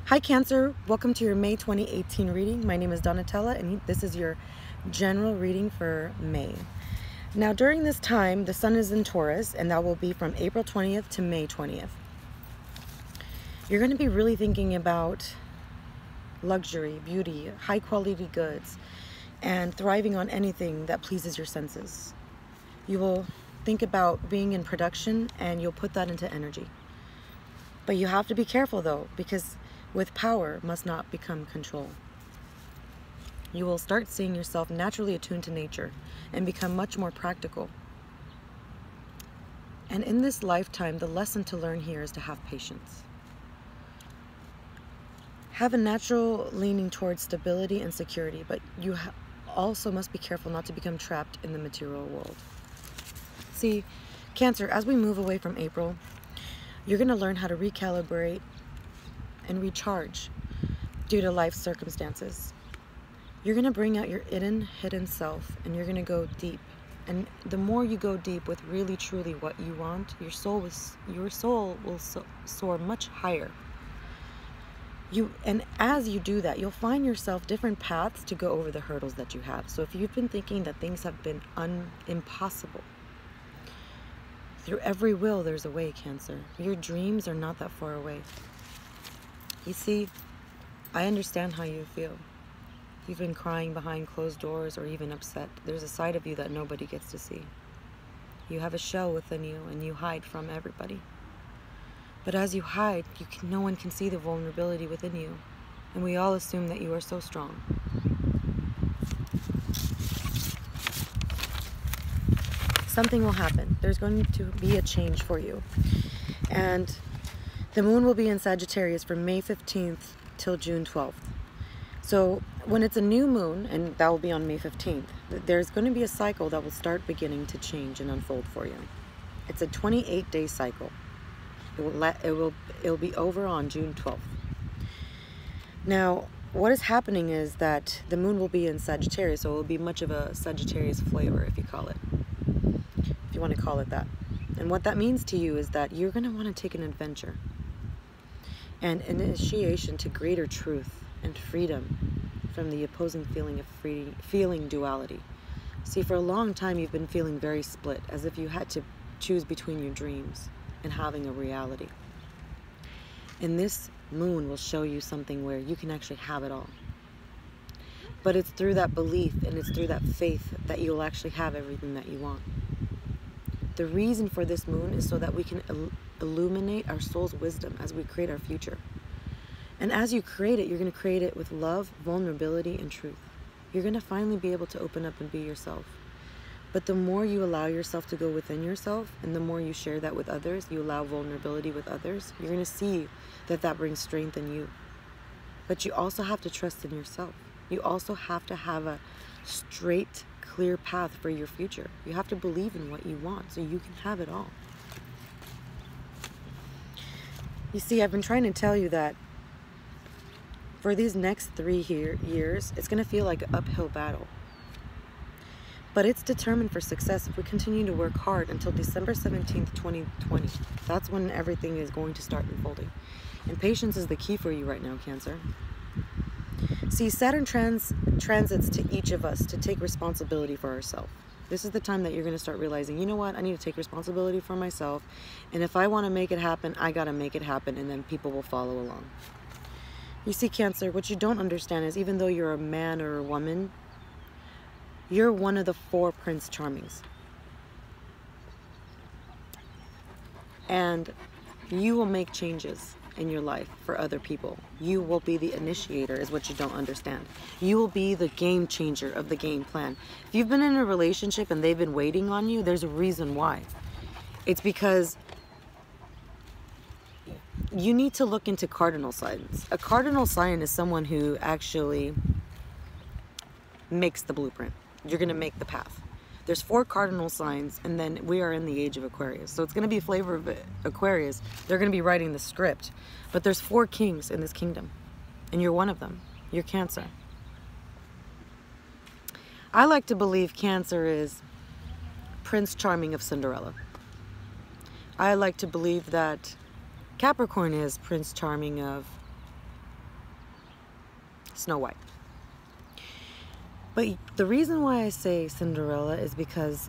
Hi Cancer, welcome to your May 2018 reading. My name is Donatella and this is your general reading for May. Now during this time, the sun is in Taurus and that will be from April 20th to May 20th. You're going to be really thinking about luxury, beauty, high quality goods, and thriving on anything that pleases your senses. You will think about being in production and you'll put that into energy. But you have to be careful though, because with power must not become control. You will start seeing yourself naturally attuned to nature and become much more practical. And in this lifetime, the lesson to learn here is to have patience. Have a natural leaning towards stability and security, but you also must be careful not to become trapped in the material world. See, Cancer, as we move away from April, you're going to learn how to recalibrate and recharge due to life circumstances. You're going to bring out your hidden self and you're going to go deep. And the more you go deep with really truly what you want, your soul will soar much higher. And as you do that, you'll find yourself different paths to go over the hurdles that you have. So if you've been thinking that things have been impossible, through every will there's a way, Cancer. Your dreams are not that far away. You see, I understand how you feel. You've been crying behind closed doors or even upset. There's a side of you that nobody gets to see. You have a shell within you and you hide from everybody. But as you hide, no one can see the vulnerability within you. And we all assume that you are so strong. Something will happen. There's going to be a change for you. And the moon will be in Sagittarius from May 15th till June 12th. So when it's a new moon, and that will be on May 15th, there's going to be a cycle that will start beginning to change and unfold for you. It's a 28-day cycle. It will be over on June 12th. Now, what is happening is that the moon will be in Sagittarius, so it will be much of a Sagittarius flavor, if you want to call it that. And what that means to you is that you're going to want to take an adventure and an initiation to greater truth and freedom from the opposing feeling of feeling duality. See, for a long time you've been feeling very split, as if you had to choose between your dreams and having a reality. And this moon will show you something where you can actually have it all. But it's through that belief and it's through that faith that you'll actually have everything that you want. The reason for this moon is so that we can illuminate our soul's wisdom as we create our future. And as you create it, you're going to create it with love, vulnerability, and truth. You're going to finally be able to open up and be yourself. But the more you allow yourself to go within yourself, and the more you share that with others, you allow vulnerability with others, you're going to see that that brings strength in you. But you also have to trust in yourself. You also have to have a straight, clear path for your future. You have to believe in what you want so you can have it all. You see, I've been trying to tell you that for these next 3 years, it's going to feel like an uphill battle. But it's determined for success if we continue to work hard until December 17th, 2020. That's when everything is going to start unfolding. And patience is the key for you right now, Cancer. See, Saturn transits to each of us to take responsibility for ourselves. This is the time that you're going to start realizing, you know what, I need to take responsibility for myself. And if I want to make it happen, I got to make it happen. And then people will follow along. You see, Cancer, what you don't understand is even though you're a man or a woman, you're one of the 4 Prince Charmings. And you will make changes in your life for other people. You will be the initiator is what you don't understand. You will be the game changer of the game plan. If you've been in a relationship and they've been waiting on you, there's a reason why. It's because you need to look into cardinal signs. A cardinal sign is someone who actually makes the blueprint. You're going to make the path. There's 4 cardinal signs, and then we are in the age of Aquarius. So it's going to be a flavor of Aquarius. They're going to be writing the script. But there's 4 kings in this kingdom, and you're one of them. You're Cancer. I like to believe Cancer is Prince Charming of Cinderella. I like to believe that Capricorn is Prince Charming of Snow White. But the reason why I say Cinderella is because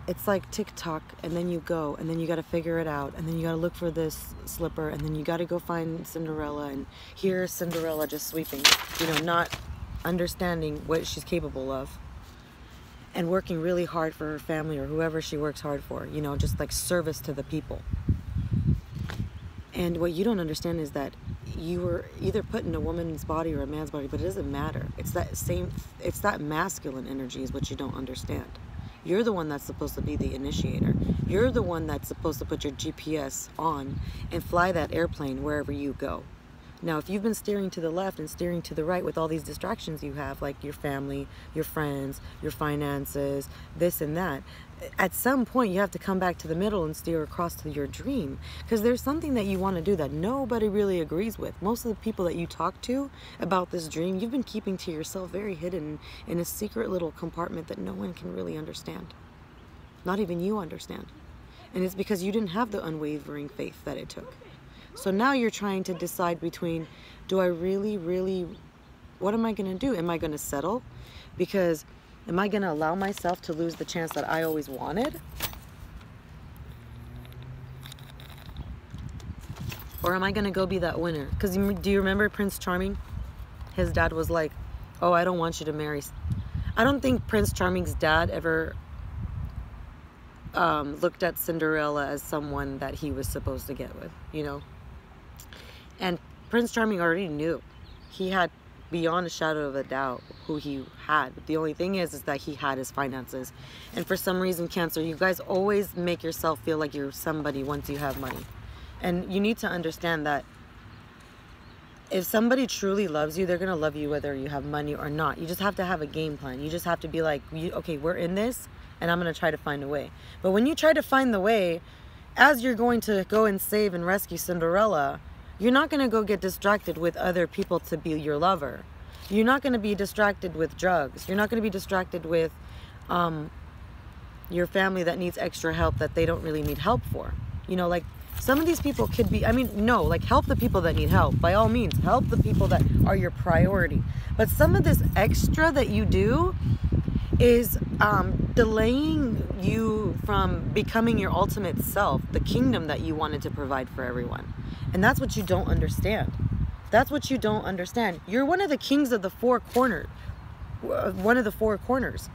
it's like TikTok, and then you go, and then you got to figure it out, and then you got to look for this slipper, and then you got to go find Cinderella, and here's Cinderella just sweeping, you know, not understanding what she's capable of, and working really hard for her family or whoever she works hard for, you know, just like service to the people. And what you don't understand is that you were either put in a woman's body or a man's body, but it doesn't matter. It's that masculine energy is what you don't understand. You're the one that's supposed to be the initiator. You're the one that's supposed to put your GPS on and fly that airplane wherever you go. Now, if you've been steering to the left and steering to the right with all these distractions you have, like your family, your friends, your finances, this and that, at some point you have to come back to the middle and steer across to your dream, because there's something that you want to do that nobody really agrees with. Most of the people that you talk to about this dream, you've been keeping to yourself, very hidden in a secret little compartment that no one can really understand. Not even you understand. And it's because you didn't have the unwavering faith that it took. So now you're trying to decide between, do I really, what am I going to do? Am I going to settle? Because am I going to allow myself to lose the chance that I always wanted? Or am I going to go be that winner? Because do you remember Prince Charming? His dad was like, oh, I don't want you to marry. I don't think Prince Charming's dad ever looked at Cinderella as someone that he was supposed to get with, you know? And Prince Charming already knew. He had, beyond a shadow of a doubt, who he had. But the only thing is that he had his finances. And for some reason, Cancer, you guys always make yourself feel like you're somebody once you have money. And you need to understand that if somebody truly loves you, they're going to love you whether you have money or not. You just have to have a game plan. You just have to be like, okay, we're in this, and I'm going to try to find a way. But when you try to find the way, as you're going to go and save and rescue Cinderella, you're not going to go get distracted with other people to be your lover. You're not going to be distracted with drugs. You're not going to be distracted with your family that needs extra help that they don't really need help for. You know, like some of these people could be, I mean, no, like help the people that need help. By all means, help the people that are your priority. But some of this extra that you do is delaying you from becoming your ultimate self, the kingdom that you wanted to provide for everyone. And that's what you don't understand. That's what you don't understand. You're one of the kings of the four corners. One of the four corners.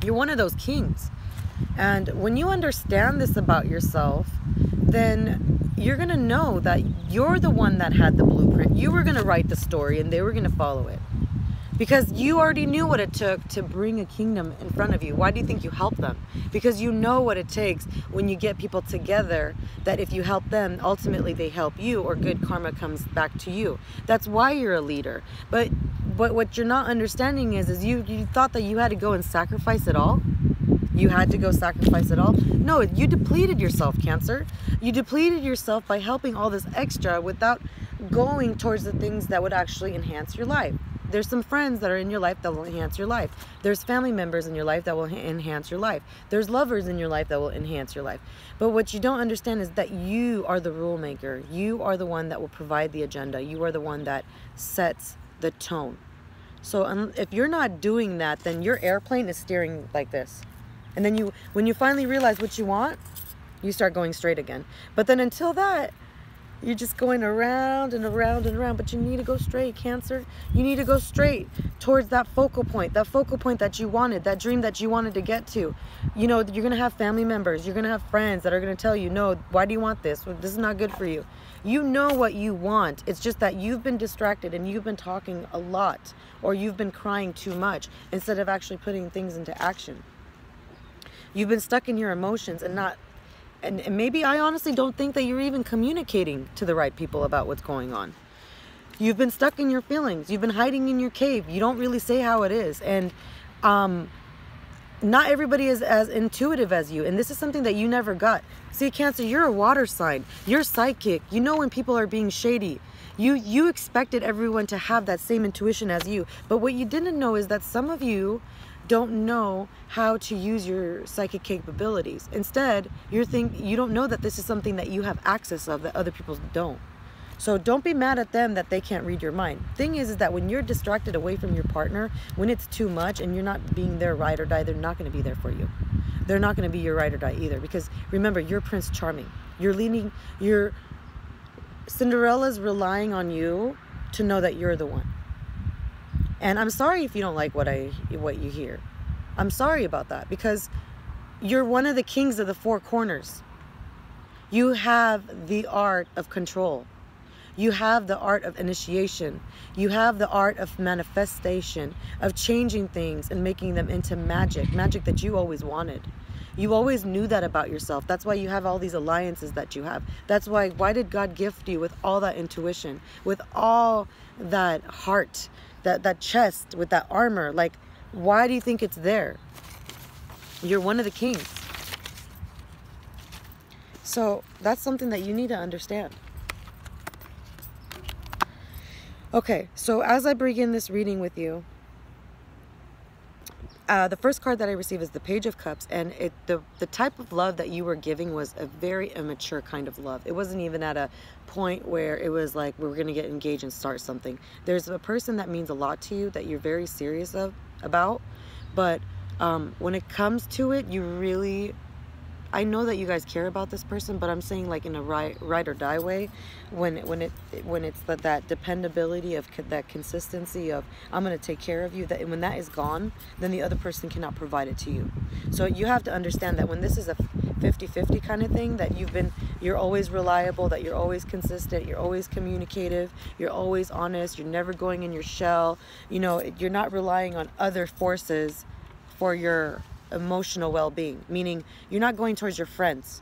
You're one of those kings. And when you understand this about yourself, then you're going to know that you're the one that had the blueprint. You were going to write the story and they were going to follow it. Because you already knew what it took to bring a kingdom in front of you. Why do you think you help them? Because you know what it takes when you get people together, that if you help them, ultimately they help you, or good karma comes back to you. That's why you're a leader. But what you're not understanding is you thought that you had to go and sacrifice it all. You had to go sacrifice it all. No, you depleted yourself, Cancer. You depleted yourself by helping all this extra without going towards the things that would actually enhance your life. There's some friends that are in your life that will enhance your life. There's family members in your life that will enhance your life. There's lovers in your life that will enhance your life. But what you don't understand is that you are the rule maker. You are the one that will provide the agenda. You are the one that sets the tone. So if you're not doing that, then your airplane is steering like this. And then when you finally realize what you want, you start going straight again. But then until that, you're just going around and around and around. But you need to go straight, Cancer. You need to go straight towards that focal point that you wanted, that dream that you wanted to get to. You know, you're going to have family members. You're going to have friends that are going to tell you, no, why do you want this? Well, this is not good for you. You know what you want. It's just that you've been distracted and you've been talking a lot, or you've been crying too much instead of actually putting things into action. You've been stuck in your emotions and not... And maybe I honestly don't think that you're even communicating to the right people about what's going on. You've been stuck in your feelings. You've been hiding in your cave. You don't really say how it is. And not everybody is as intuitive as you. And this is something that you never got. See, Cancer, you're a water sign. You're psychic. You know when people are being shady. You expected everyone to have that same intuition as you. But what you didn't know is that some of you don't know how to use your psychic capabilities. Instead, you don't know that this is something that you have access of that other people don't. So don't be mad at them that they can't read your mind. Thing is that when you're distracted away from your partner, when it's too much and you're not being their ride or die, they're not going to be there for you. They're not going to be your ride or die either, because remember, you're Prince Charming. Cinderella's relying on you to know that you're the one. And I'm sorry if you don't like what you hear. I'm sorry about that, because you're one of the kings of the four corners. You have the art of control. You have the art of initiation. You have the art of manifestation, of changing things and making them into magic that you always wanted. You always knew that about yourself. That's why you have all these alliances that you have. That's why did God gift you with all that intuition, with all that heart, that chest, with that armor? Like, why do you think it's there? You're one of the kings. So that's something that you need to understand. Okay, so as I begin this reading with you, the first card that I received is the Page of Cups, and the type of love that you were giving was a very immature kind of love. It wasn't even at a point where it was like, we're going to get engaged and start something. There's a person that means a lot to you, that you're very serious about, but when it comes to it, you really... I know that you guys care about this person, but I'm saying, like, in a ride or die way, when it's that dependability of that consistency of, I'm going to take care of you, that when that is gone, then the other person cannot provide it to you. So you have to understand that when this is a 50-50 kind of thing, that you're always reliable, that you're always consistent, you're always communicative, you're always honest, you're never going in your shell, you know, you're not relying on other forces for your emotional well-being, meaning you're not going towards your friends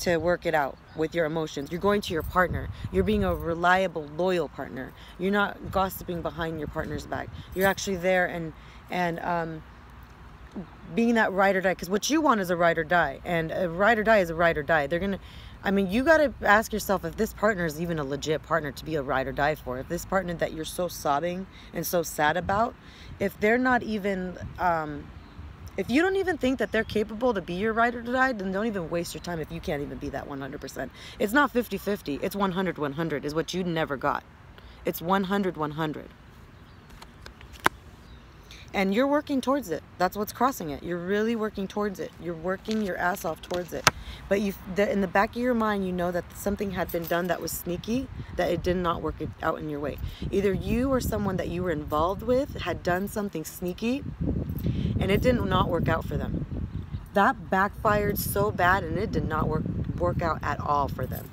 to work it out with your emotions. You're going to your partner. You're being a reliable, loyal partner. You're not gossiping behind your partner's back. You're actually there and being that ride or die, because what you want is a ride or die, and a ride or die is a ride or die. You got to ask yourself if this partner is even a legit partner to be a ride or die for. If this partner that you're so sobbing and so sad about, if they're not even if you don't even think that they're capable to be your ride or die, then don't even waste your time if you can't even be that 100%. It's not 50-50. It's 100-100 is what you never got. It's 100-100. And you're working towards it. That's what's crossing it. You're really working towards it. You're working your ass off towards it. But in the back of your mind, you know that something had been done that was sneaky, that it did not work out in your way. Either you or someone that you were involved with had done something sneaky, and it did not work out for them. That backfired so bad, and it did not work out at all for them.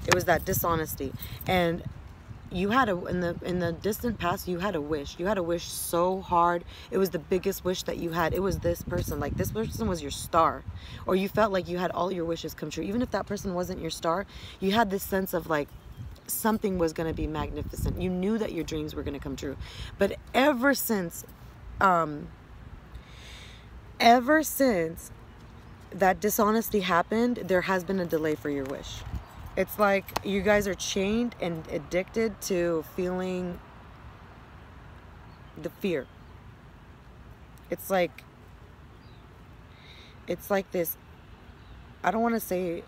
It was that dishonesty. And you had in the distant past, you had a wish. You had a wish so hard. It was the biggest wish that you had. It was this person. Like, this person was your star. Or you felt like you had all your wishes come true. Even if that person wasn't your star, you had this sense of, like, something was going to be magnificent. You knew that your dreams were going to come true. But ever since that dishonesty happened, there has been a delay for your wish. It's like you guys are chained and addicted to feeling the fear. It's like this, I don't want to say,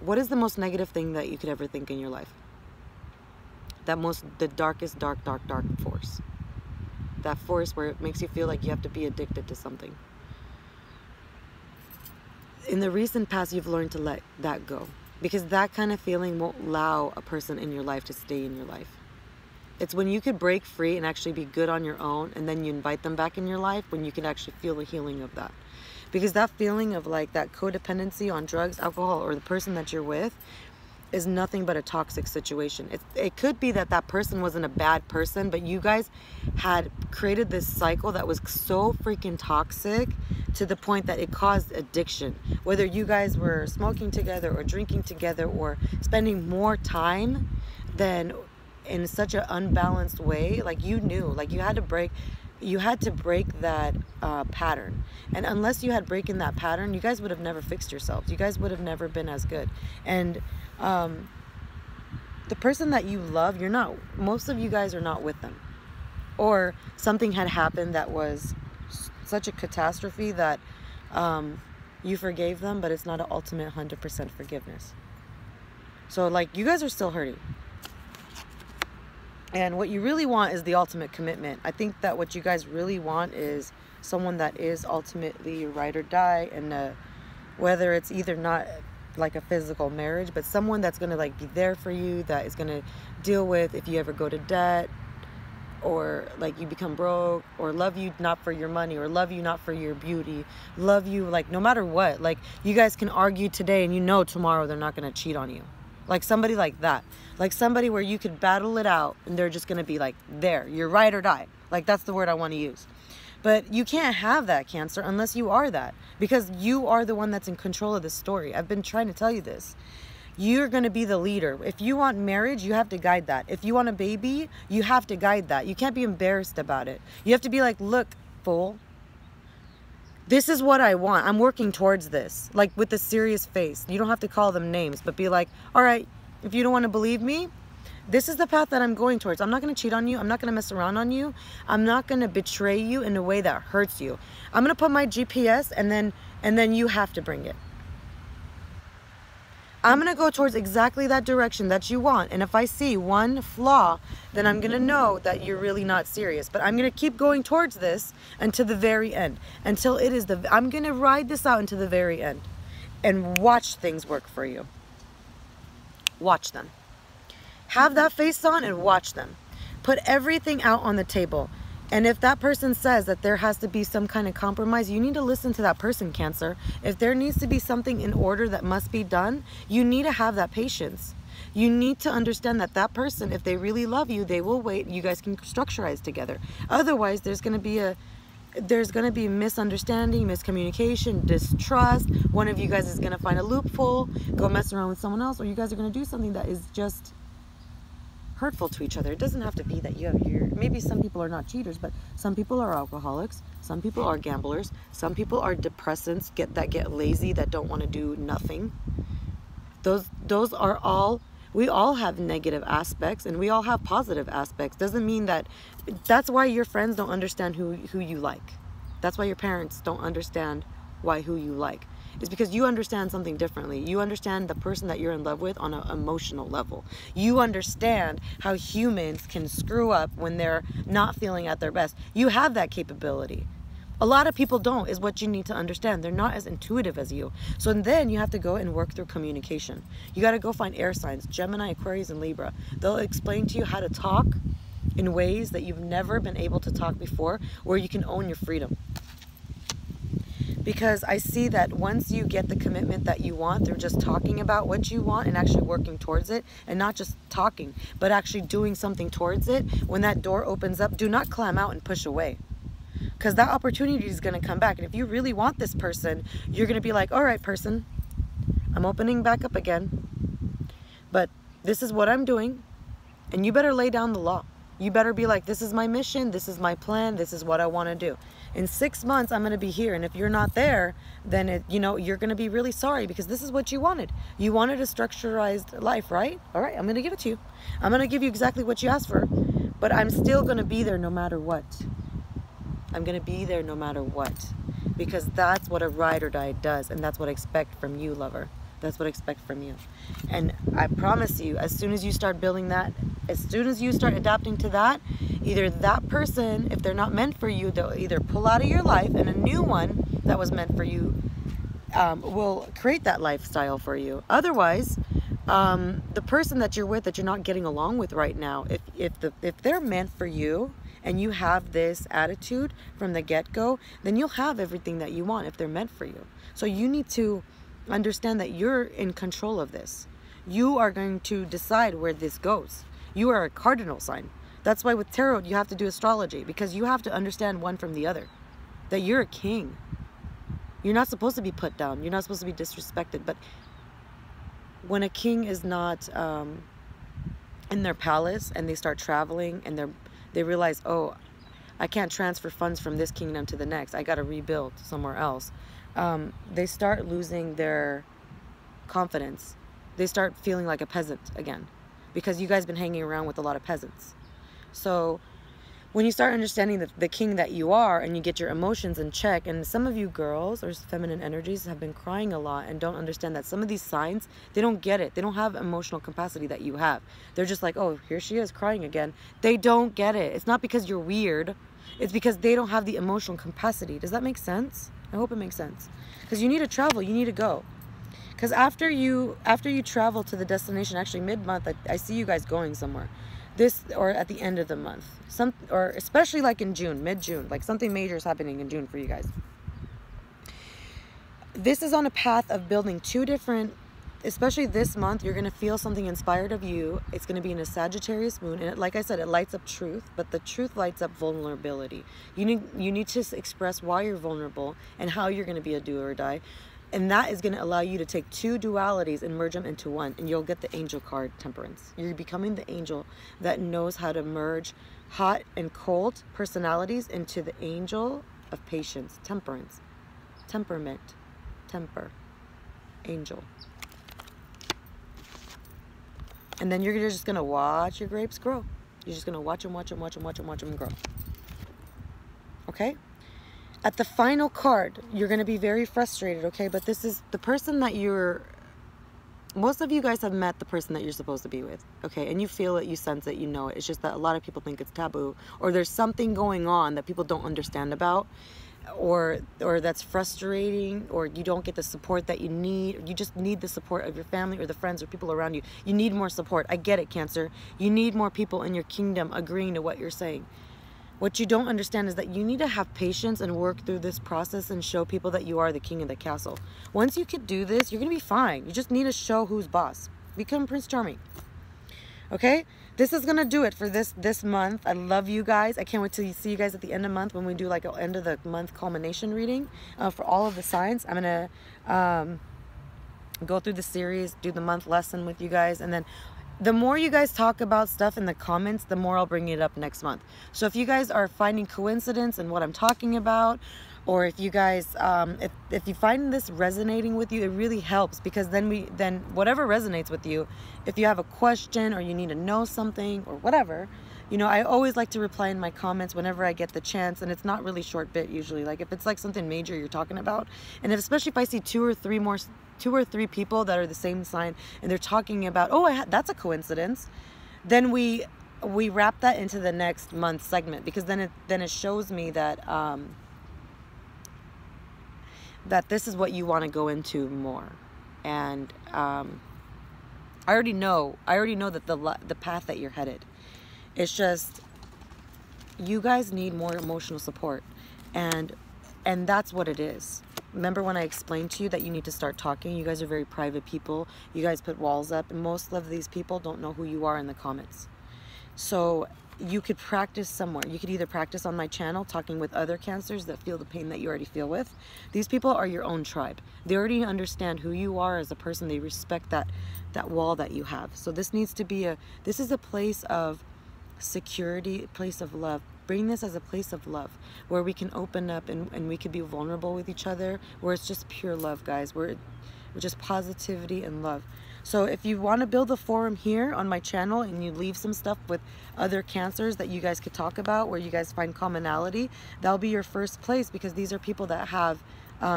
what is the most negative thing that you could ever think in your life? The darkest dark force. That force where it makes you feel like you have to be addicted to something. In the recent past, you've learned to let that go, because that kind of feeling won't allow a person in your life to stay in your life. It's when you could break free and actually be good on your own, and then you invite them back in your life, when you can actually feel the healing of that. Because that feeling of, like, that codependency on drugs, alcohol, or the person that you're with is nothing but a toxic situation. It could be that that person wasn't a bad person, but you guys had created this cycle that was so freaking toxic to the point that it caused addiction. Whether you guys were smoking together or drinking together or spending more time than in such an unbalanced way, like, you knew, like, you had to break that pattern. And unless you had broken that pattern, you guys would have never fixed yourselves. You guys would have never been as good. And the person that you love, most of you guys are not with them. Or something had happened that was such a catastrophe that You forgave them, but it's not an ultimate 100% forgiveness. So, like, you guys are still hurting. And what you really want is the ultimate commitment. I think that what you guys really want is someone that is ultimately ride or die, and whether it's either not like a physical marriage, but someone that's going to like be there for you, that is going to deal with if you ever go to debt, or like you become broke, or love you not for your money, or love you not for your beauty, love you like no matter what. Like, you guys can argue today and you know tomorrow they're not going to cheat on you. Like somebody like that. Like somebody where you could battle it out and they're just going to be like, there, you're ride or die. Like, that's the word I want to use. But you can't have that, Cancer, unless you are that. Because you are the one that's in control of this story. I've been trying to tell you this. You're going to be the leader. If you want marriage, you have to guide that. If you want a baby, you have to guide that. You can't be embarrassed about it. You have to be like, look, fool, this is what I want. I'm working towards this. Like, with a serious face. You don't have to call them names, but be like, all right, if you don't want to believe me, this is the path that I'm going towards. I'm not going to cheat on you. I'm not going to mess around on you. I'm not going to betray you in a way that hurts you. I'm going to put my GPS, and then you have to bring it. I'm going to go towards exactly that direction that you want. And if I see one flaw, then I'm going to know that you're really not serious. But I'm going to keep going towards this until the very end. Until it is I'm going to ride this out until the very end. And watch things work for you. Watch them. Have that face on and watch them. Put everything out on the table. And if that person says that there has to be some kind of compromise, you need to listen to that person, Cancer. If there needs to be something in order that must be done, you need to have that patience. You need to understand that that person, if they really love you, they will wait. You guys can structureize together. Otherwise, there's going to be misunderstanding, miscommunication, distrust. One of you guys is going to find a loophole, go mess around with someone else, or you guys are going to do something that is just hurtful to each other. It doesn't have to be that you have maybe some people are not cheaters, but some people are alcoholics, some people are gamblers, some people are depressants, that get lazy, that don't want to do nothing. Those are all, we all have negative aspects and we all have positive aspects. Doesn't mean that's why your friends don't understand who you like. That's why your parents don't understand who you like. It's because you understand something differently. You understand the person that you're in love with on an emotional level. You understand how humans can screw up when they're not feeling at their best. You have that capability. A lot of people don't, is what you need to understand. They're not as intuitive as you. So then you have to go and work through communication. You got to go find air signs, Gemini, Aquarius, and Libra. They'll explain to you how to talk in ways that you've never been able to talk before, where you can own your freedom. Because I see that once you get the commitment that you want through just talking about what you want and actually working towards it, and not just talking, but actually doing something towards it, when that door opens up, do not clam out and push away. Because that opportunity is going to come back. And if you really want this person, you're going to be like, all right, person, I'm opening back up again. But this is what I'm doing. And you better lay down the law. You better be like, this is my mission, this is my plan, this is what I want to do. In 6 months, I'm going to be here. And if you're not there, then you're going to be really sorry, because this is what you wanted. You wanted a structurized life, right? All right, I'm going to give it to you. I'm going to give you exactly what you asked for. But I'm still going to be there no matter what. I'm going to be there no matter what. Because that's what a ride or die does. And that's what I expect from you, lover. That's what I expect from you. And I promise you, as soon as you start building that, as soon as you start adapting to that, either that person, if they're not meant for you, they'll either pull out of your life, and a new one that was meant for you will create that lifestyle for you. Otherwise, the person that you're with, that you're not getting along with right now, if they're meant for you, and you have this attitude from the get-go, then you'll have everything that you want if they're meant for you. So you need to understand that you're in control of this. You are going to decide where this goes. You are a cardinal sign. That's why with tarot you have to do astrology, because you have to understand one from the other. That you're a king. You're not supposed to be put down. You're not supposed to be disrespected. But when a king is not in their palace, and they start traveling, and they realize, oh, I can't transfer funds from this kingdom to the next. I got to rebuild somewhere else. They start losing their confidence. They start feeling like a peasant again, because you guys been hanging around with a lot of peasants. So when you start understanding the king that you are, and you get your emotions in check, and some of you girls or feminine energies have been crying a lot and don't understand that some of these signs, they don't get it. They don't have emotional capacity that you have. They're just like, oh, here she is crying again. They don't get it. It's not because you're weird. It's because they don't have the emotional capacity. Does that make sense? I hope it makes sense. Because you need to travel. You need to go. Because after you travel to the destination, actually mid-month, I see you guys going somewhere. This, or at the end of the month, or especially like in June, mid-June, like something major is happening in June for you guys. This is on a path of building two different, especially this month, you're going to feel something inspired of you. It's going to be in a Sagittarius moon, and like I said, it lights up truth, but the truth lights up vulnerability. You need to express why you're vulnerable and how you're going to be a do or die. And that is going to allow you to take two dualities and merge them into one. And you'll get the angel card, Temperance. You're becoming the angel that knows how to merge hot and cold personalities into the angel of patience, temperance, temperament, temper, angel. And then you're just going to watch your grapes grow. You're just going to watch them grow. Okay? At the final card, you're going to be very frustrated, okay? But this is the person that most of you guys have met the person that you're supposed to be with, okay? And you feel it, you sense it, you know it. It's just that a lot of people think it's taboo, or there's something going on that people don't understand about, or that's frustrating, or you don't get the support that you need, or you just need the support of your family or the friends or people around you. You need more support. I get it, Cancer. You need more people in your kingdom agreeing to what you're saying. What you don't understand is that you need to have patience and work through this process and show people that you are the king of the castle. Once you can do this, you're going to be fine. You just need to show who's boss. Become Prince Charming. Okay? This is going to do it for this month. I love you guys. I can't wait to see you guys at the end of the month when we do like an end of the month culmination reading for all of the signs. I'm going to go through the series, do the month lesson with you guys, and then the more you guys talk about stuff in the comments, the more I'll bring it up next month. So if you guys are finding coincidence in what I'm talking about, or if you guys, if you find this resonating with you, it really helps, because then whatever resonates with you, if you have a question or you need to know something or whatever, you know, I always like to reply in my comments whenever I get the chance, and it's not really short bit usually. Like if it's like something major you're talking about, and especially if I see two or three people that are the same sign and they're talking about, oh, that's a coincidence, then we wrap that into the next month segment, because then it shows me that that this is what you want to go into more. And I already know that the path that you're headed. It's just you guys need more emotional support, and that's what it is. Remember when I explained to you that you need to start talking? You guys are very private people. You guys put walls up, and most of these people don't know who you are in the comments. So you could practice somewhere. You could either practice on my channel talking with other Cancers that feel the pain that you already feel with. These people are your own tribe. They already understand who you are as a person. They respect that wall that you have. So this needs to be this is a place of security, a place of love. Bring this as a place of love where we can open up and we can be vulnerable with each other, where it's just pure love, guys. We're just positivity and love. So if you want to build a forum here on my channel and you leave some stuff with other Cancers that you guys could talk about, where you guys find commonality, that'll be your first place, because these are people that have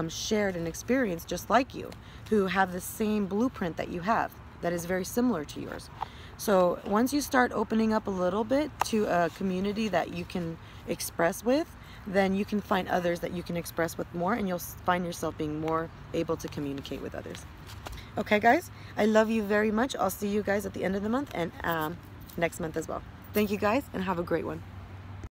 shared an experience just like you, who have the same blueprint that you have that is very similar to yours. So once you start opening up a little bit to a community that you can express with, then you can find others that you can express with more, and you'll find yourself being more able to communicate with others. Okay, guys, I love you very much. I'll see you guys at the end of the month and next month as well. Thank you, guys, and have a great one.